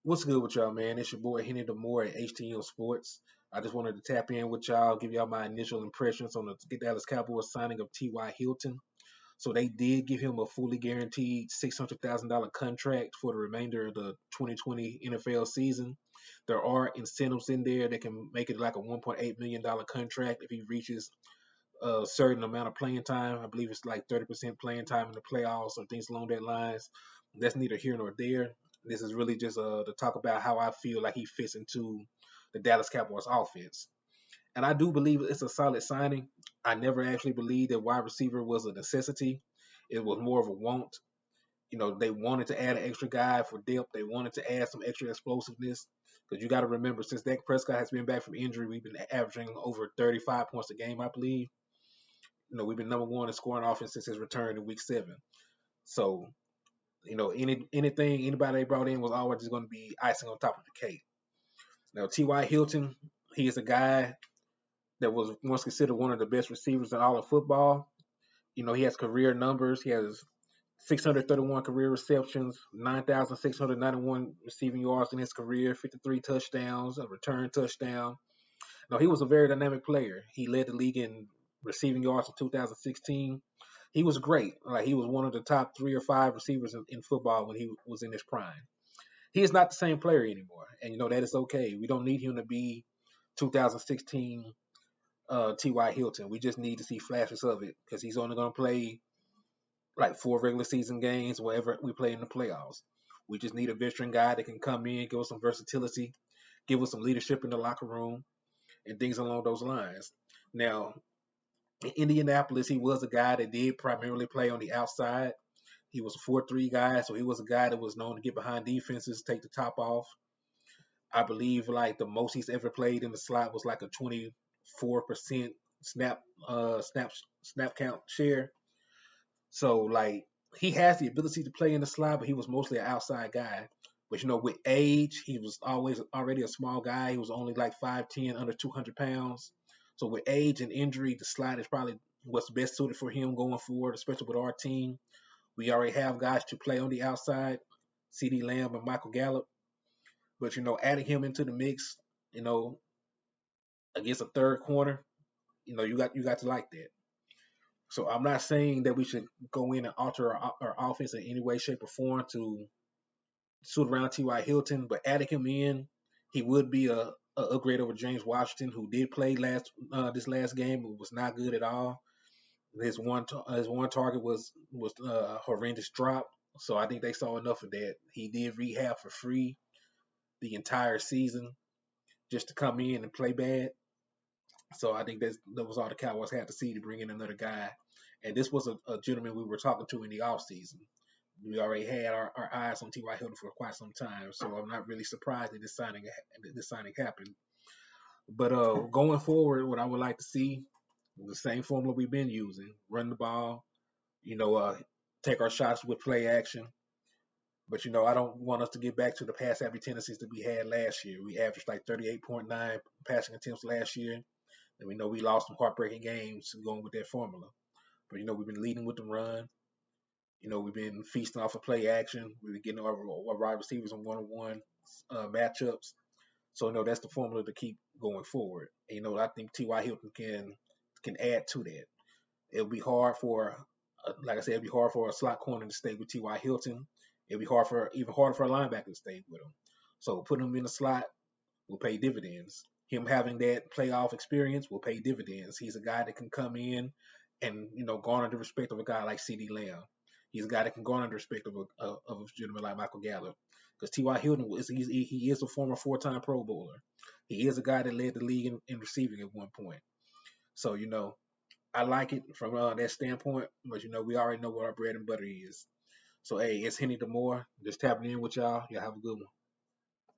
What's good with y'all, man? It's your boy Henny Demore at HTM Sports. I just wanted to tap in with y'all, give y'all my initial impressions on the Dallas Cowboys signing of TY Hilton. So they did give him a fully guaranteed $600,000 contract for the remainder of the 2020 NFL season. There are incentives in there that can make it like a $1.8 million contract if he reaches a certain amount of playing time. I believe it's like 30% playing time in the playoffs or things along that lines. That's neither here nor there. This is really just to talk about how I feel like he fits into the Dallas Cowboys offense. And I do believe it's a solid signing. I never actually believed that wide receiver was a necessity. It was more of a want. They wanted to add an extra guy for depth. They wanted to add some extra explosiveness. Because you got to remember, since Dak Prescott has been back from injury, we've been averaging over 35 points a game, I believe. We've been number one in scoring offense since his return in week 7. So, anything anybody they brought in was always just going to be icing on top of the cake. Now, T.Y. Hilton, he is a guy that was once considered one of the best receivers in all of football. He has career numbers. He has 631 career receptions, 9,691 receiving yards in his career, 53 touchdowns, a return touchdown. Now, he was a very dynamic player. He led the league in receiving yards in 2016. He was great. Like, he was one of the top 3 or 5 receivers in football when he was in his prime. He is not the same player anymore, and that is okay. We don't need him to be 2016 T.Y. Hilton. We just need to see flashes of it because he's only going to play like 4 regular season games wherever we play in the playoffs. We just need a veteran guy that can come in, give us some versatility, give us some leadership in the locker room, and things along those lines. Now, in Indianapolis, he was a guy that did primarily play on the outside. He was a 4-3 guy, so he was a guy that was known to get behind defenses, take the top off. I believe like the most he's ever played in the slot was like a 24% snap snap count share. So like he has the ability to play in the slot, but he was mostly an outside guy. But with age, he was always already a small guy. He was only like 5'10", under 200 pounds. So with age and injury, the slot is probably what's best suited for him going forward, especially with our team. We already have guys to play on the outside, CeeDee Lamb and Michael Gallup. But adding him into the mix, you know, against a third corner, you got to like that. So I'm not saying that we should go in and alter our offense in any way, shape, or form to suit around T.Y. Hilton, but adding him in, he would be a upgrade over James Washington, who did play this last game, but was not good at all. His one target was a horrendous drop. So I think they saw enough of that. He did rehab for free the entire season just to come in and play bad. So I think that was all the Cowboys had to see to bring in another guy. And this was a gentleman we were talking to in the offseason. We already had our eyes on T.Y. Hilton for quite some time, so I'm not really surprised that this signing happened. But going forward, what I would like to see the same formula we've been using: run the ball, you know, uh, take our shots with play action. But I don't want us to get back to the pass happy tendencies that we had last year. We averaged like 38.9 passing attempts last year, and we know we lost some heartbreaking games going with that formula. But we've been leading with the run. We've been feasting off of play action. We've been getting our wide receivers in one-on-one matchups. So that's the formula to keep going forward. And, I think T.Y. Hilton can add to that. It'll be hard for, like I said, it'll be hard for a slot corner to stay with T.Y. Hilton. It'll be even harder for a linebacker to stay with him. So putting him in the slot will pay dividends. Him having that playoff experience will pay dividends. He's a guy that can come in and garner the respect of a guy like CeeDee Lamb. He's a guy that can garner the respect of a gentleman like Michael Gallup. Because T.Y. Hilton he is a former 4-time Pro Bowler. He is a guy that led the league in receiving at one point. So I like it from that standpoint. But we already know what our bread and butter is. So hey, it's Henny Demore. Just tapping in with y'all. Y'all have a good one.